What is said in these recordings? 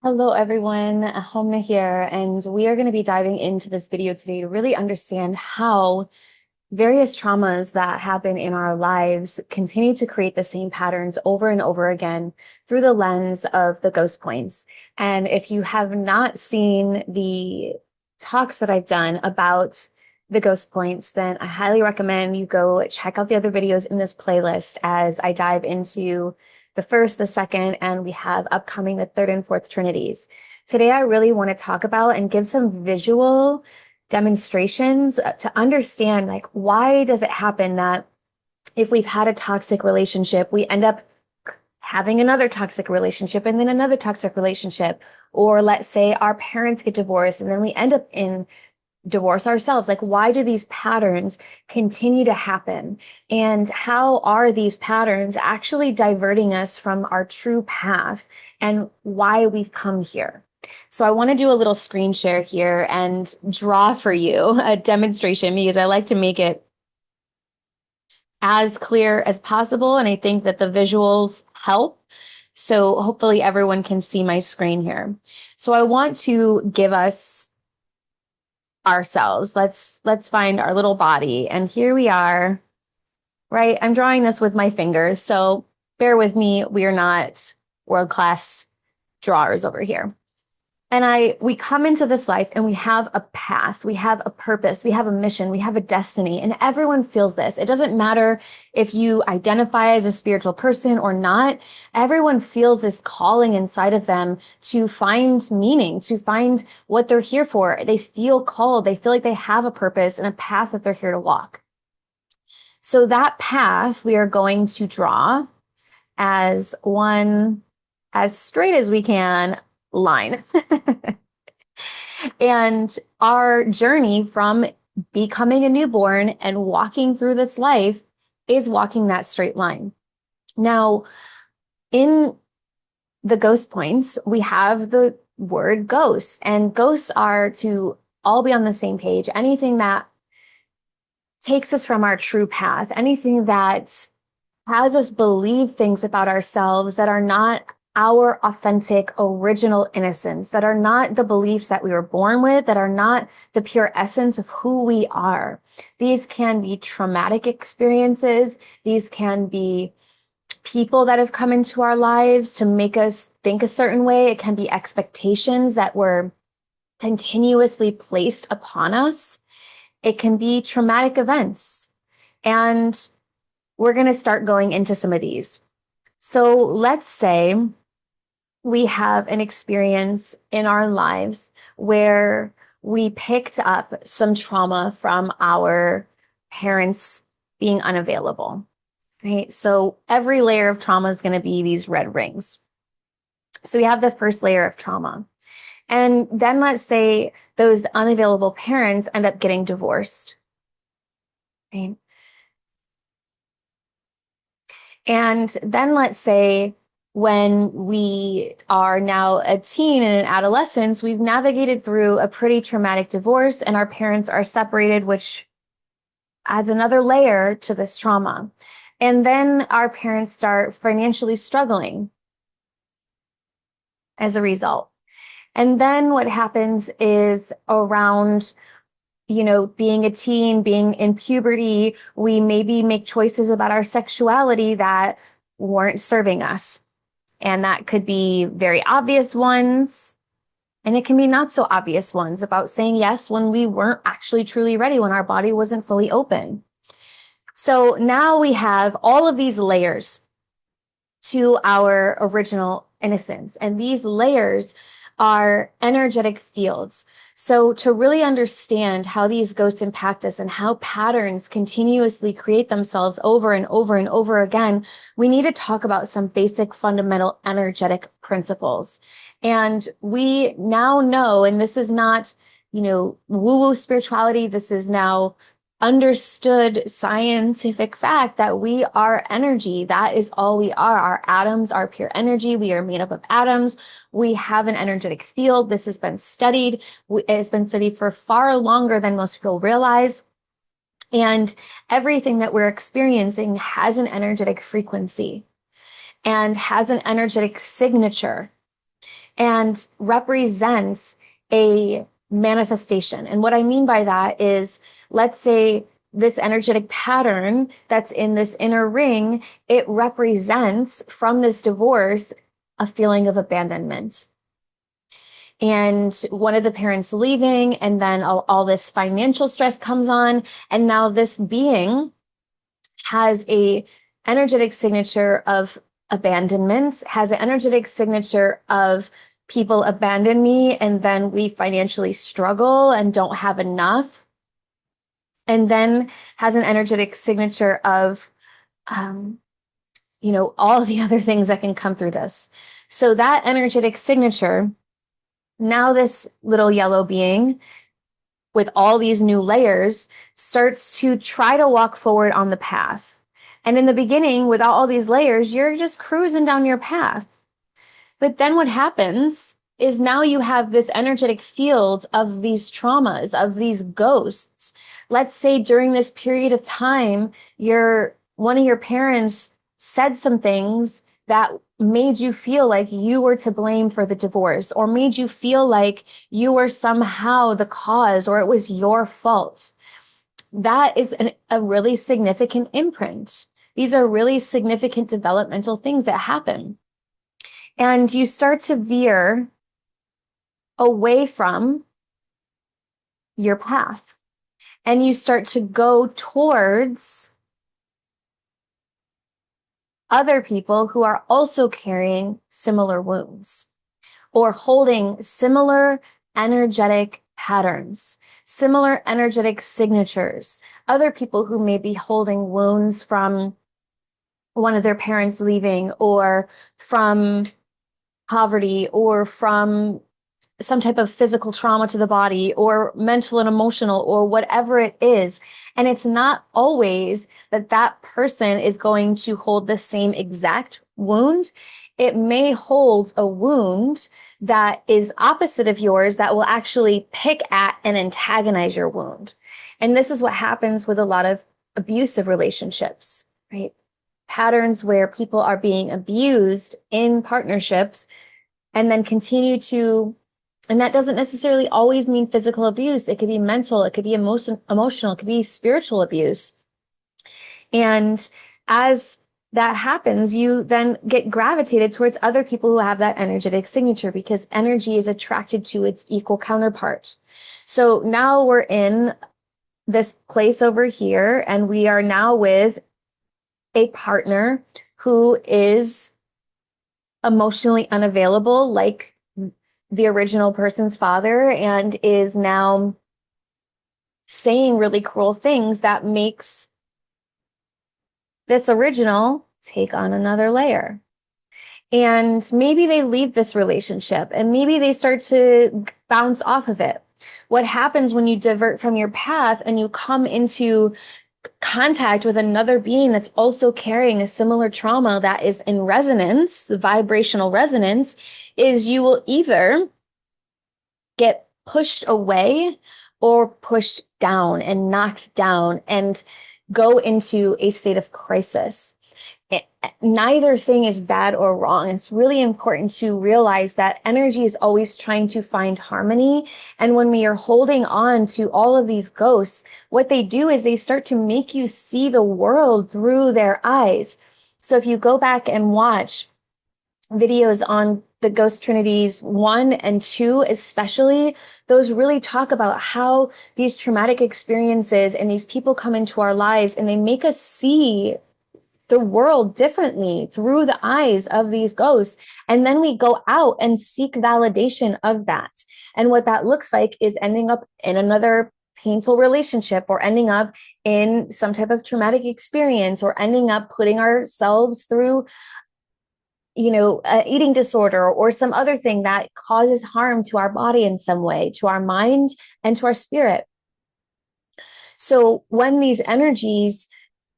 Hello, everyone. Ahaumna here, and we are going to be diving into this video today to really understand how various traumas that happen in our lives continue to create the same patterns over and over again through the lens of the ghost points. And if you have not seen the talks that I've done about the ghost points, then I highly recommend you go check out the other videos in this playlist as I dive into the first, the second, and we have upcoming the third and fourth trinities. Today, I really want to talk about and give some visual demonstrations to understand, like, why does it happen that if we've had a toxic relationship, we end up having another toxic relationship and then another toxic relationship? Or let's say our parents get divorced and then we end up in divorce ourselves. Like, why do these patterns continue to happen? And how are these patterns actually diverting us from our true path and why we've come here? So I want to do a little screen share here and draw for you a demonstration because I like to make it as clear as possible. And I think that the visuals help. So hopefully everyone can see my screen here. So I want to give us ourselves. Let's find our little body. And here we are, right? I'm drawing this with my fingers, so bear with me. We are not world-class drawers over here. And we come into this life and we have a path, we have a purpose, we have a mission, we have a destiny, and everyone feels this. It doesn't matter if you identify as a spiritual person or not. Everyone feels this calling inside of them to find meaning, to find what they're here for. They feel called. They feel like they have a purpose and a path that they're here to walk. So that path we are going to draw as one as straight as we can line. And our journey from becoming a newborn and walking through this life is walking that straight line. Now, in the ghost points, we have the word ghost, and ghosts are to all be on the same page. Anything that takes us from our true path, anything that has us believe things about ourselves that are not our authentic, original innocence, that are not the beliefs that we were born with, that are not the pure essence of who we are. These can be traumatic experiences. These can be people that have come into our lives to make us think a certain way. It can be expectations that were continuously placed upon us. It can be traumatic events. And we're going to start going into some of these. So let's say we have an experience in our lives where we picked up some trauma from our parents being unavailable, right? So every layer of trauma is going to be these red rings. So we have the first layer of trauma. And then let's say those unavailable parents end up getting divorced, right? And then let's say when we are now a teen and an adolescence, we've navigated through a pretty traumatic divorce and our parents are separated, which adds another layer to this trauma. And then our parents start financially struggling as a result. And then what happens is around being a teen, being in puberty, we maybe make choices about our sexuality that weren't serving us. And that could be very obvious ones, and it can be not so obvious ones about saying yes when we weren't actually truly ready, when our body wasn't fully open. So now we have all of these layers to our original innocence, and these layers are energetic fields. So to really understand how these ghosts impact us and how patterns continuously create themselves over and over and over again, we need to talk about some basic fundamental energetic principles. And we now know, and this is not, woo-woo spirituality, this is now understood scientific fact that we are energy. That is all we are. Our atoms are pure energy. We are made up of atoms. We have an energetic field. This has been studied. It has been studied for far longer than most people realize. And everything that we're experiencing has an energetic frequency and has an energetic signature. and represents a manifestation. And what I mean by that is, let's say this energetic pattern that's in this inner ring, it represents from this divorce a feeling of abandonment. And one of the parents leaving, and then all this financial stress comes on. And now this being has a energetic signature of abandonment, has an energetic signature of people abandon me, and then we financially struggle and don't have enough. And then has an energetic signature of, all the other things that can come through this. So that energetic signature, now this little yellow being with all these new layers starts to try to walk forward on the path. And in the beginning, without all these layers, you're just cruising down your path. But then what happens is now you have this energetic field of these traumas, of these ghosts. Let's say during this period of time, one of your parents said some things that made you feel like you were to blame for the divorce, or made you feel like you were somehow the cause, or it was your fault. That is a really significant imprint. These are really significant developmental things that happen. And you start to veer away from your path, and you start to go towards other people who are also carrying similar wounds or holding similar energetic patterns, similar energetic signatures, other people who may be holding wounds from one of their parents leaving, or from poverty, or from some type of physical trauma to the body, or mental and emotional, or whatever it is. And it's not always that that person is going to hold the same exact wound. It may hold a wound that is opposite of yours that will actually pick at and antagonize your wound. And this is what happens with a lot of abusive relationships, right? Patterns where people are being abused in partnerships and then continue to. And that doesn't necessarily always mean physical abuse. It could be mental, it could be emotional, it could be spiritual abuse. And as that happens, you then get gravitated towards other people who have that energetic signature, because energy is attracted to its equal counterpart. So now we're in this place over here, and we are now with a partner who is emotionally unavailable, like the original person's father, and is now saying really cruel things that makes this original take on another layer. And maybe they leave this relationship, and maybe they start to bounce off of it. What happens when you divert from your path and you come into contact with another being that's also carrying a similar trauma that is in resonance, the vibrational resonance, is you will either get pushed away or pushed down and knocked down and go into a state of crisis. Neither thing is bad or wrong. It's really important to realize that energy is always trying to find harmony. And when we are holding on to all of these ghosts, what they do is they start to make you see the world through their eyes. So if you go back and watch videos on the Ghost Trinities 1 and 2, especially, those really talk about how these traumatic experiences and these people come into our lives and they make us see the world differently through the eyes of these ghosts. And then we go out and seek validation of that. And what that looks like is ending up in another painful relationship, or ending up in some type of traumatic experience, or ending up putting ourselves through eating disorder or some other thing that causes harm to our body in some way, to our mind and to our spirit. So when these energies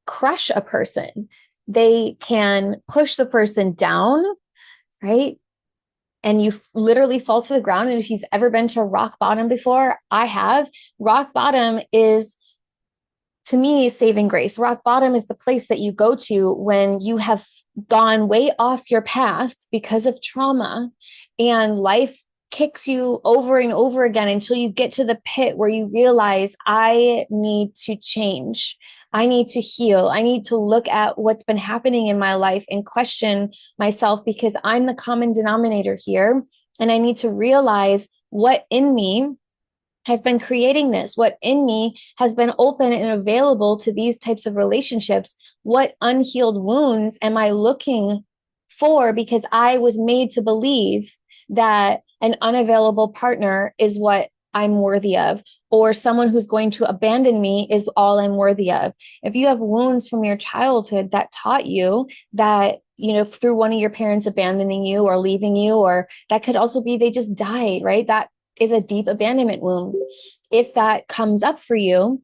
crush a person, they can push the person down, right? And you literally fall to the ground. And if you've ever been to rock bottom before, I have. Rock bottom is to me, saving grace. Rock bottom is the place that you go to when you have gone way off your path because of trauma, and life kicks you over and over again until you get to the pit where you realize, I need to change. I need to heal. I need to look at what's been happening in my life and question myself, because I'm the common denominator here. And I need to realize what in me has been creating this, what in me has been open and available to these types of relationships. What unhealed wounds am I looking for? Because I was made to believe that an unavailable partner is what I'm worthy of, or someone who's going to abandon me is all I'm worthy of. If you have wounds from your childhood that taught you that, you know, through one of your parents abandoning you or leaving you, or that could also be they just died, right? That is a deep abandonment wound. If that comes up for you,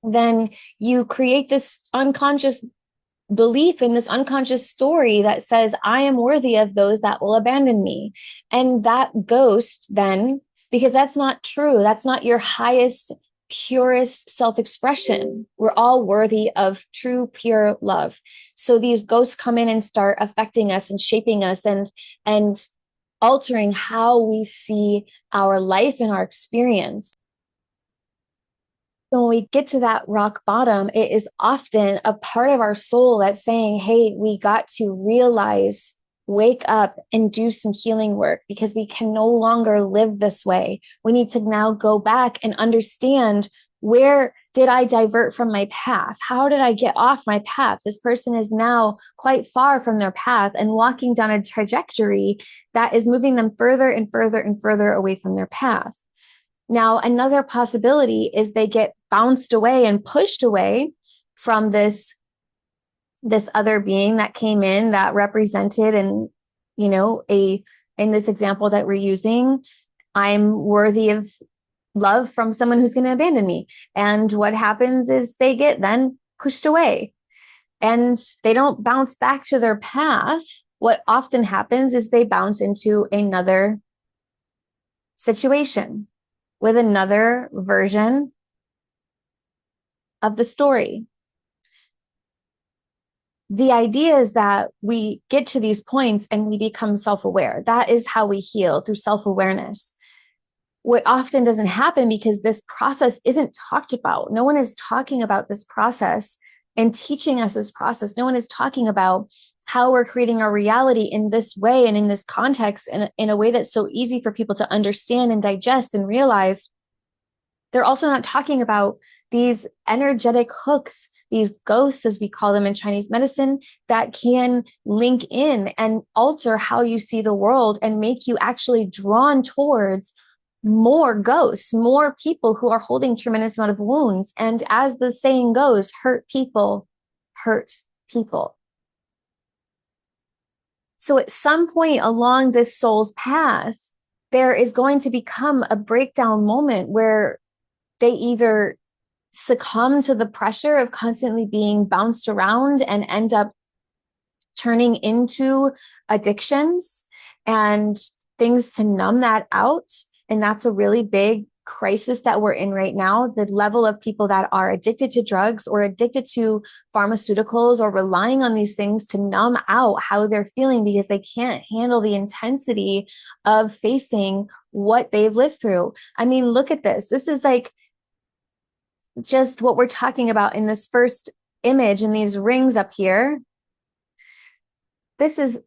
then you create this unconscious belief in this unconscious story that says, I am worthy of those that will abandon me. And that ghost then, because that's not true, that's not your highest, purest self-expression. We're all worthy of true, pure love. So these ghosts come in and start affecting us and shaping us and altering how we see our life and our experience. So when we get to that rock bottom, it is often a part of our soul that's saying, hey, we got to realize, wake up and do some healing work, because we can no longer live this way. We need to now go back and understand, where did I divert from my path? How did I get off my path? This person is now quite far from their path and walking down a trajectory that is moving them further and further and further away from their path. Now, another possibility is they get bounced away and pushed away from this other being that came in that represented, and, you know, in this example that we're using, I'm worthy of love from someone who's going to abandon me. And what happens is they get then pushed away and they don't bounce back to their path. What often happens is they bounce into another situation with another version of the story. The idea is that we get to these points and we become self-aware. That is how we heal, through self-awareness. What often doesn't happen, because this process isn't talked about. No one is talking about this process and teaching us this process. No one is talking about how we're creating our reality in this way and in this context, and in a way that's so easy for people to understand and digest and realize. They're also not talking about these energetic hooks, these ghosts, as we call them in Chinese medicine, that can link in and alter how you see the world and make you actually drawn towards more ghosts, more people who are holding tremendous amount of wounds. And as the saying goes, hurt people hurt people. So at some point along this soul's path, there is going to become a breakdown moment where they either succumb to the pressure of constantly being bounced around and end up turning into addictions and things to numb that out. And that's a really big crisis that we're in right now. The level of people that are addicted to drugs or addicted to pharmaceuticals or relying on these things to numb out how they're feeling, because they can't handle the intensity of facing what they've lived through. I mean, look at this. This is like just what we're talking about in this first image and these rings up here. This is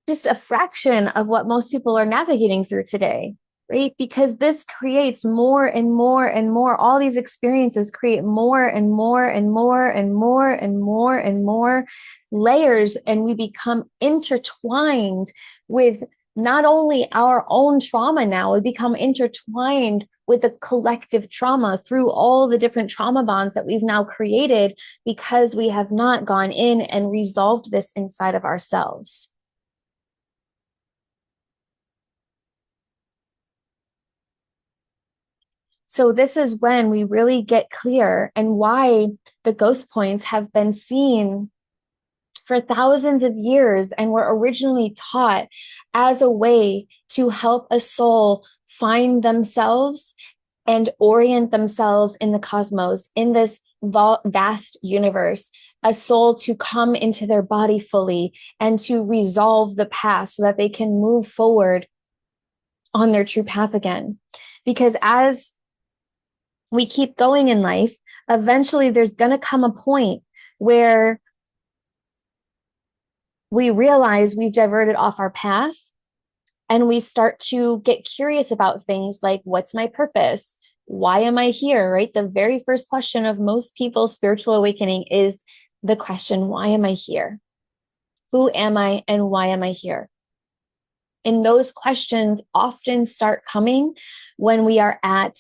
just a fraction of what most people are navigating through today, right? Because this creates more and more and more. All these experiences create more and more and more and more and more and more layers. And we become intertwined with not only our own trauma now, we become intertwined with the collective trauma through all the different trauma bonds that we've now created, because we have not gone in and resolved this inside of ourselves. So this is when we really get clear, and why the ghost points have been seen for thousands of years and were originally taught as a way to help a soul find themselves and orient themselves in the cosmos, in this vast universe, a soul to come into their body fully and to resolve the past so that they can move forward on their true path again. Because as we keep going in life, eventually there's going to come a point where we realize we've diverted off our path and we start to get curious about things like, what's my purpose? Why am I here? Right? The very first question of most people's spiritual awakening is the question, why am I here? Who am I and why am I here? And those questions often start coming when we are at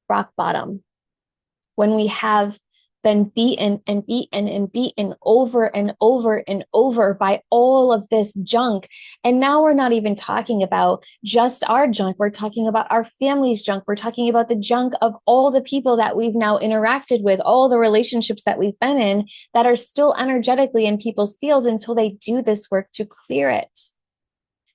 rock bottom, when we have been beaten and beaten and beaten over and over and over by all of this junk. And now we're not even talking about just our junk. We're talking about our family's junk. We're talking about the junk of all the people that we've now interacted with, all the relationships that we've been in that are still energetically in people's fields until they do this work to clear it.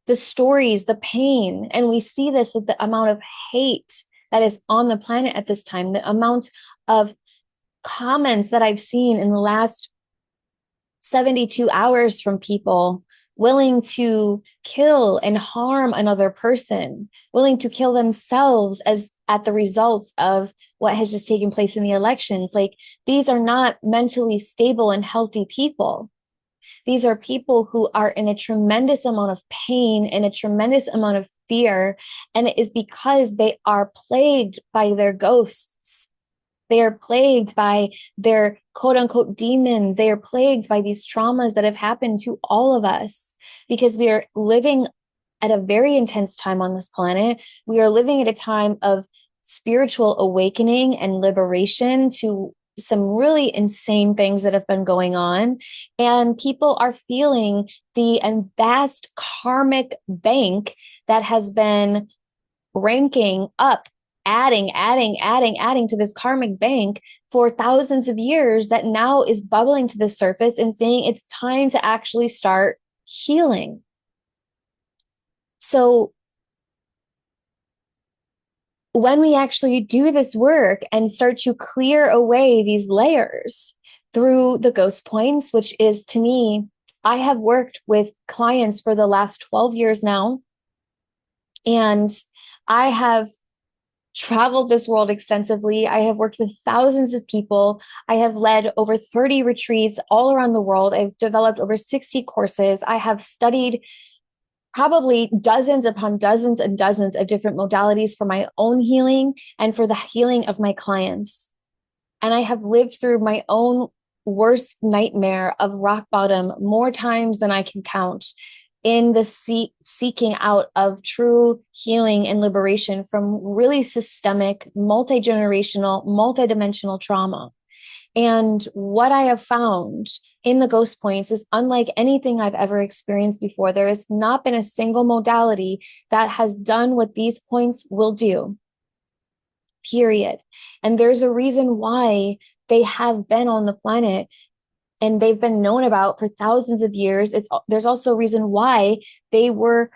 The stories, the pain, and we see this with the amount of hate that is on the planet at this time, the amount of comments that I've seen in the last 72 hours from people willing to kill and harm another person, willing to kill themselves as at the results of what has just taken place in the elections. Like, these are not mentally stable and healthy people. These are people who are in a tremendous amount of pain and a tremendous amount of fear. And it is because they are plagued by their ghosts. They are plagued by their quote unquote demons. They are plagued by these traumas that have happened to all of us because we are living at a very intense time on this planet. We are living at a time of spiritual awakening and liberation to some really insane things that have been going on. And people are feeling the vast karmic bank that has been ranking up, adding to this karmic bank for thousands of years that now is bubbling to the surface and saying it's time to actually start healing. So when we actually do this work and start to clear away these layers through the ghost points, which is, to me, I have worked with clients for the last 12 years now, and I have traveled this world extensively. I have worked with thousands of people. I have led over 30 retreats all around the world. I've developed over 60 courses. I have studied probably dozens upon dozens and dozens of different modalities for my own healing and for the healing of my clients. And I have lived through my own worst nightmare of rock bottom more times than I can count in the seeking out of true healing and liberation from really systemic, multi-generational, multi-dimensional trauma. And what I have found in the ghost points is unlike anything I've ever experienced before. There has not been a single modality that has done what these points will do, period. And there's a reason why they have been on the planet and they've been known about for thousands of years. There's also a reason why they were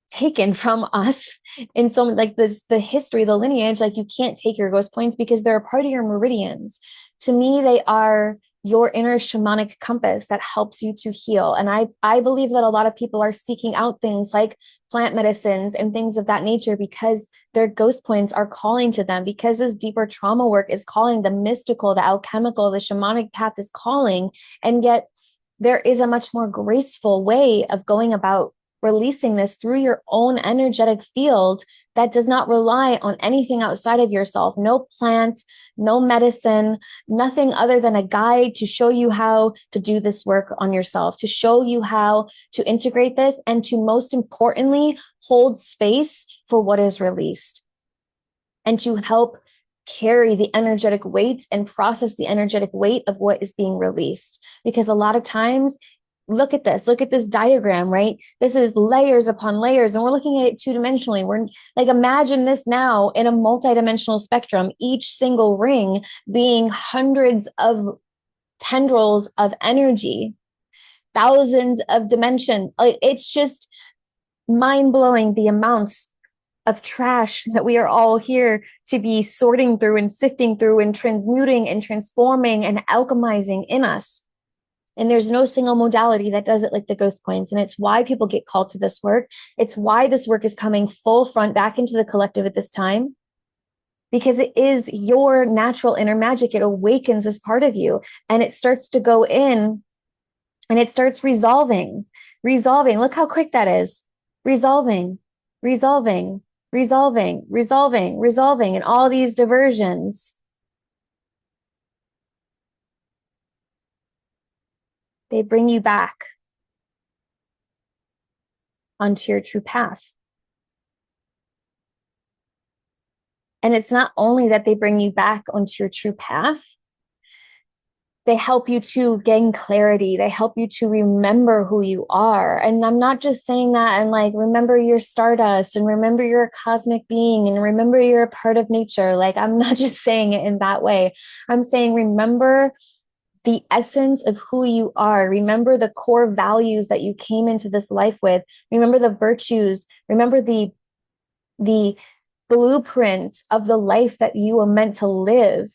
taken from us in so like this, the history, the lineage. Like, you can't take your ghost points because they're a part of your meridians. To me, they are your inner shamanic compass that helps you to heal. And I believe that a lot of people are seeking out things like plant medicines and things of that nature because their ghost points are calling to them, because this deeper trauma work is calling, the mystical, the alchemical, the shamanic path is calling. And yet there is a much more graceful way of going about releasing this through your own energetic field that does not rely on anything outside of yourself. No plant, no medicine, nothing other than a guide to show you how to do this work on yourself, to show you how to integrate this, and to, most importantly, hold space for what is released and to help carry the energetic weight and process the energetic weight of what is being released. Because a lot of times, look at this diagram, right? This is layers upon layers, and we're looking at it two-dimensionally. We're like, imagine this now in a multi-dimensional spectrum, each single ring being hundreds of tendrils of energy, thousands of dimensions. Like, it's just mind-blowing the amounts of trash that we are all here to be sorting through and sifting through and transmuting and transforming and alchemizing in us. And there's no single modality that does it like the ghost points. And it's why people get called to this work. It's why this work is coming full front back into the collective at this time, because it is your natural inner magic. It awakens as part of you and it starts to go in and it starts resolving. Look how quick that is. Resolving. And all these diversions. They bring you back onto your true path. And it's not only that they bring you back onto your true path, they help you to gain clarity. They help you to remember who you are. And I'm not just saying that and like, remember your stardust and remember you're a cosmic being and remember you're a part of nature. Like, I'm not just saying it in that way. I'm saying, remember the essence of who you are. Remember the core values that you came into this life with. Remember the virtues. Remember the blueprints of the life that you were meant to live.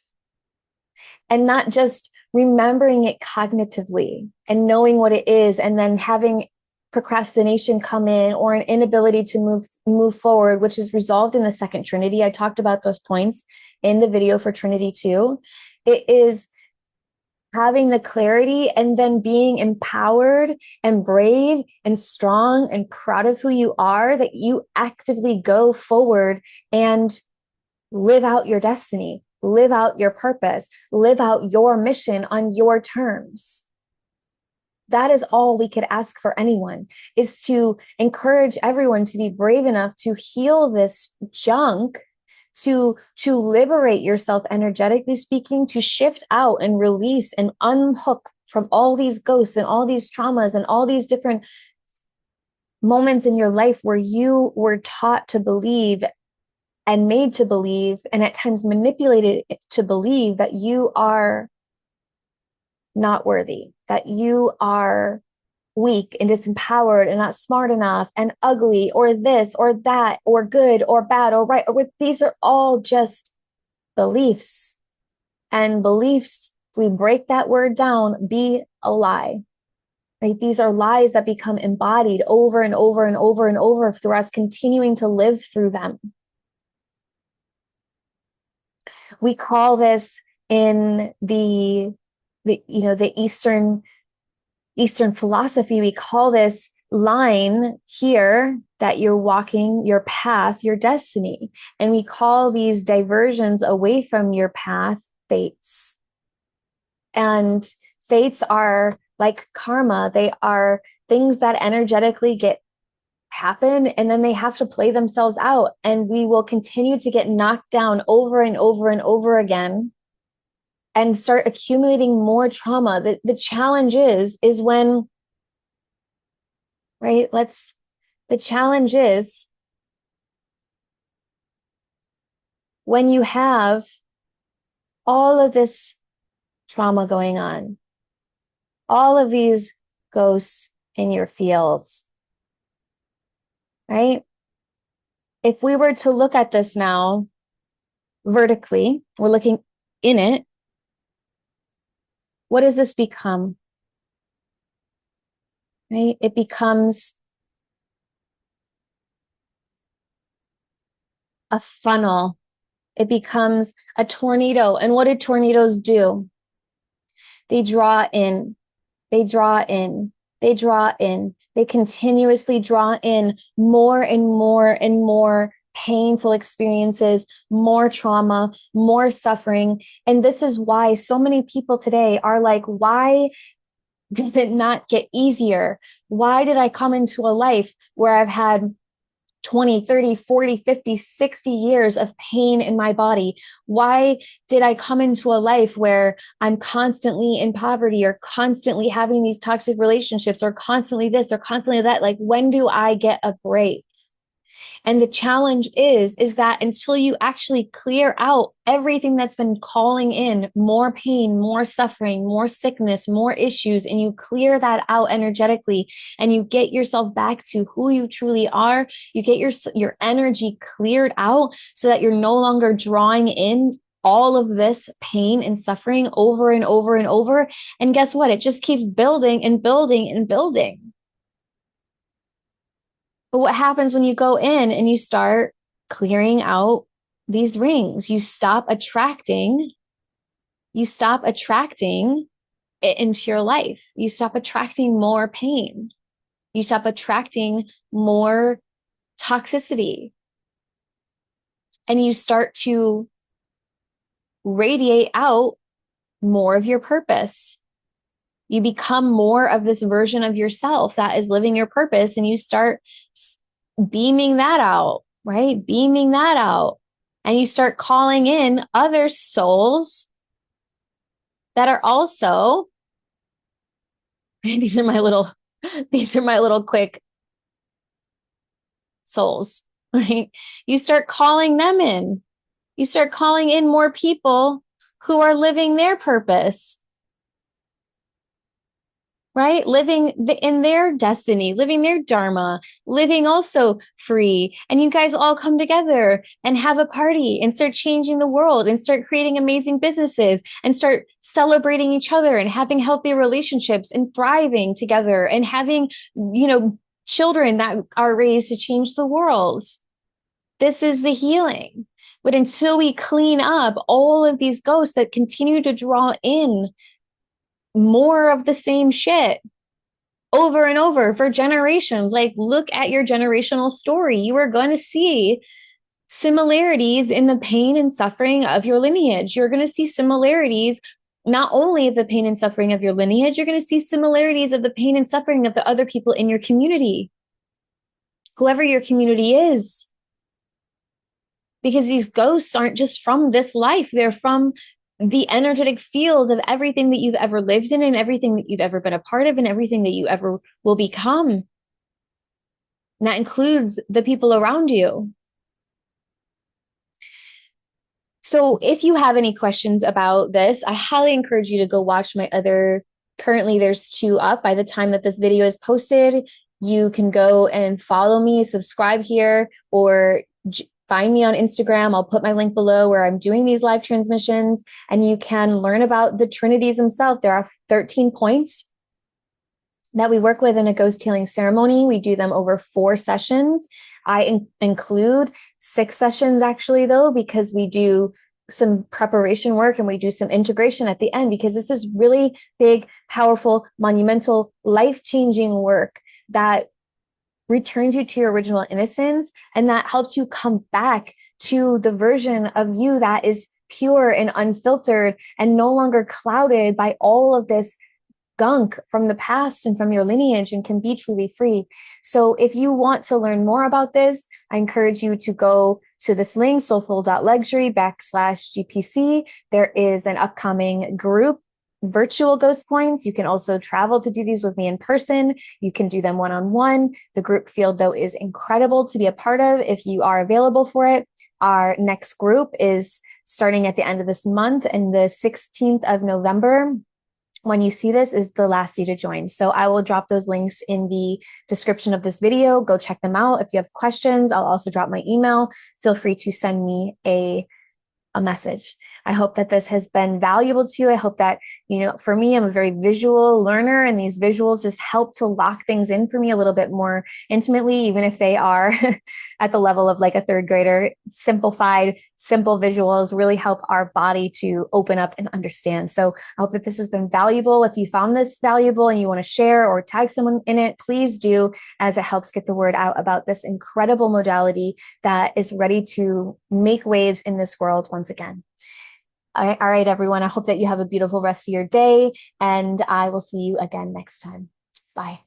And not just remembering it cognitively and knowing what it is, and then having procrastination come in or an inability to move forward, which is resolved in the second Trinity. I talked about those points in the video for Trinity 2. It is having the clarity and then being empowered and brave and strong and proud of who you are, that you actively go forward and live out your destiny, live out your purpose, live out your mission on your terms. That is all we could ask for anyone, is to encourage everyone to be brave enough to heal this junk, to liberate yourself, energetically speaking, to shift out and release and unhook from all these ghosts and all these traumas and all these different moments in your life where you were taught to believe and made to believe, and at times manipulated to believe, that you are not worthy, that you are weak and disempowered and not smart enough and ugly or this or that or good or bad or right. These are all just beliefs. And beliefs, if we break that word down, be a lie. Right? These are lies that become embodied over and over and over and over through us continuing to live through them. We call this in the Eastern philosophy, we call this line here that you're walking your path, your destiny. And we call these diversions away from your path fates. And fates are like karma. They are things that energetically happen, and then they have to play themselves out. And we will continue to get knocked down over and over and over again and start accumulating more trauma. The challenge is when, right? The challenge is when you have all of this trauma going on, all of these ghosts in your fields, right? If we were to look at this now vertically, we're looking in it, what does this become? Right? It becomes a funnel. It becomes a tornado. And what do tornadoes do? They draw in, they draw in, they draw in, they continuously draw in more and more and more painful experiences, more trauma, more suffering. And this is why so many people today are like, why does it not get easier? Why did I come into a life where I've had 20, 30, 40, 50, 60 years of pain in my body? Why did I come into a life where I'm constantly in poverty or constantly having these toxic relationships or constantly this or constantly that? Like, when do I get a break? And the challenge is that until you actually clear out everything that's been calling in more pain, more suffering, more sickness, more issues, and you clear that out energetically and you get yourself back to who you truly are, you get your energy cleared out so that you're no longer drawing in all of this pain and suffering over and over and over. And guess what? It just keeps building and building and building. But what happens when you go in and you start clearing out these rings? You stop attracting it into your life. You stop attracting more pain. You stop attracting more toxicity. And you start to radiate out more of your purpose. You become more of this version of yourself that is living your purpose, and you start beaming that out, right? Beaming that out. And you start calling in other souls that are also, these are my little quick souls, right? You start calling them in. You start calling in more people who are living their purpose, right? Living in their destiny, living their dharma, living also free. And you guys all come together and have a party and start changing the world and start creating amazing businesses and start celebrating each other and having healthy relationships and thriving together and having, children that are raised to change the world. This is the healing. But until we clean up all of these ghosts that continue to draw in more of the same shit over and over for generations, like look at your generational story. You are going to see similarities in the pain and suffering of your lineage. You're going to see similarities not only of the pain and suffering of your lineage, you're going to see similarities of the pain and suffering of the other people in your community, whoever your community is. Because these ghosts aren't just from this life, they're from the energetic field of everything that you've ever lived in and everything that you've ever been a part of and everything that you ever will become. And that includes the people around you. So if you have any questions about this, I highly encourage you to go watch my other, currently there's 2 up. By the time that this video is posted, you can go and follow me, subscribe here, or find me on Instagram. I'll put my link below where I'm doing these live transmissions, and you can learn about the Trinities themselves. There are 13 points that we work with in a ghost healing ceremony. We do them over 4 sessions. I include 6 sessions actually though, because we do some preparation work and we do some integration at the end, because this is really big, powerful, monumental, life-changing work that returns you to your original innocence, and that helps you come back to the version of you that is pure and unfiltered and no longer clouded by all of this gunk from the past and from your lineage, and can be truly free. So if you want to learn more about this, I encourage you to go to this link, soulful.luxury/GPC. There is an upcoming group virtual ghost points. You can also travel to do these with me in person. You can do them one-on-one. The group field, though, is incredible to be a part of if you are available for it. Our next group is starting at the end of this month, and the 16th of November. When you see this is the last day to join. So I will drop those links in the description of this video. Go check them out. If you have questions, I'll also drop my email. Feel free to send me a message. I hope that this has been valuable to you. I hope that, for me, I'm a very visual learner, and these visuals just help to lock things in for me a little bit more intimately, even if they are at the level of like a 3rd grader. Simplified, simple visuals really help our body to open up and understand. So I hope that this has been valuable. If you found this valuable and you want to share or tag someone in it, please do, as it helps get the word out about this incredible modality that is ready to make waves in this world once again. All right, everyone. I hope that you have a beautiful rest of your day, and I will see you again next time. Bye.